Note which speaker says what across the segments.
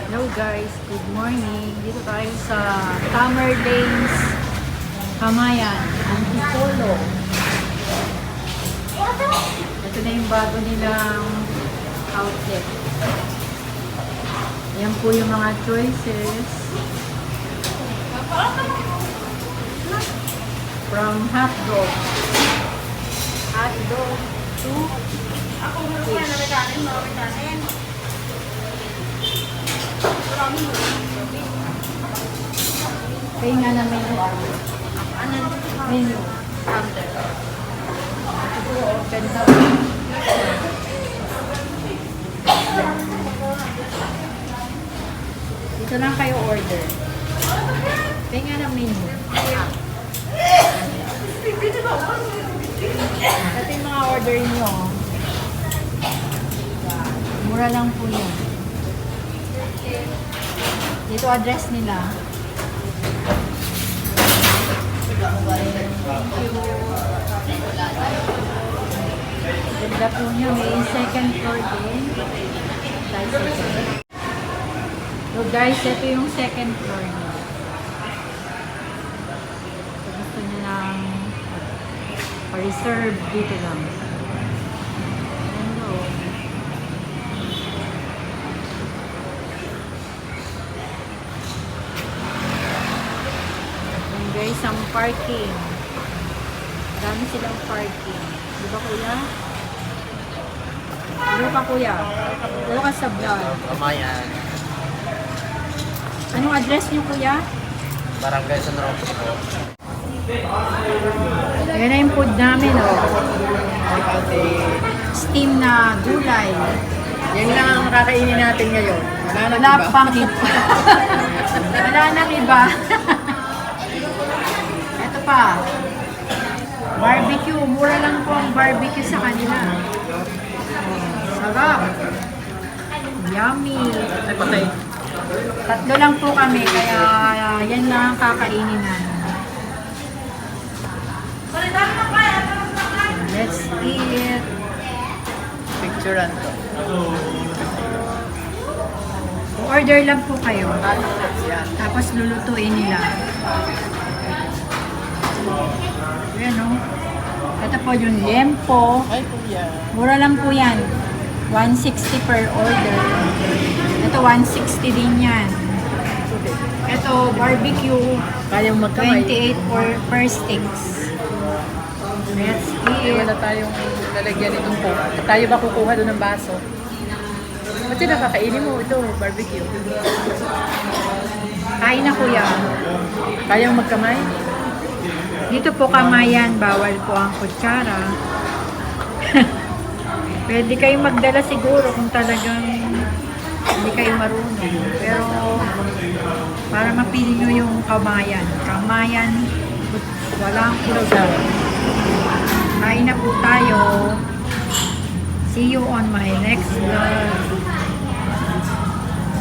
Speaker 1: Hello guys, good morning. Dito tayo sa Summer Lanes, Kamayan, Antipolo. Ito na yung bago nilang outlet. Yan po yung mga choices. From hotdog to fish. Kaya nga na menu. Menu. Ito po, open na. Dito lang kayo order. Kaya nga na menu. Ito yung mga order nyo. Mura lang po yun. Dito address nila. Ganda po nyo. May second floor din. So guys, ito yung second floor nyo. So gusto nyo lang pa-reserve dito lang. Guys, ang parking. Dami silang parking. Di ba kuya? Ano ka kuya? Ano ka sa vlog?
Speaker 2: Kamayan.
Speaker 1: Anong address niyo kuya?
Speaker 2: Barangay San Roque po.
Speaker 1: Ayan na yung food namin, oh. Steam na gulay.
Speaker 2: Yan lang ang kakainin natin ngayon.
Speaker 1: Wala pang iba. Wala nang iba. Ito pa. Barbecue. Mura lang po ang barbecue sa kanila. Sarap. Yummy.
Speaker 2: Ay, patay.
Speaker 1: Tatlo lang po kami, kaya yan lang ang kakainin namin. Let's eat.
Speaker 2: Picturean to.
Speaker 1: Order lang po kayo.
Speaker 2: Yan.
Speaker 1: Tapos lulutuin nila. Ayan o. Ito po yung lempo.
Speaker 2: Ay, kuya.
Speaker 1: Mura lang po yan. 160 per order. Ito 160 din yan. Ito barbecue.
Speaker 2: Kayang magkamay.
Speaker 1: 28 per sticks. Let's
Speaker 2: Ay,
Speaker 1: eat.
Speaker 2: wala tayong lalagyan itong coke. Tayo ba kukuha doon ng baso? Ba't yun nakakainin mo ito? Barbecue.
Speaker 1: Kain na kuya.
Speaker 2: Kayang magkamay?
Speaker 1: Dito po Kamayan, bawal po ang kutsara. Pwede kayong magdala siguro kung talagang hindi kayo marunong. Pero para mapili nyo yung Kamayan. Kamayan, walang kutsara. Kain na po tayo. See you on my next vlog.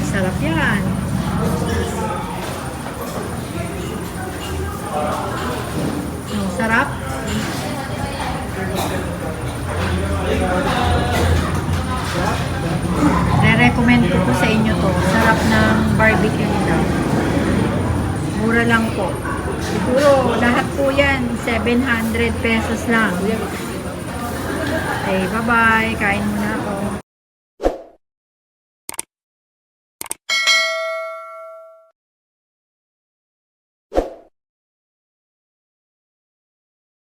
Speaker 1: Sarap yan. Sarap. Re-recommend ko po sa inyo to. Sarap ng barbecue nila. Mura lang po. Siguro lahat po yan 700 pesos lang. Okay, bye-bye. Kain muna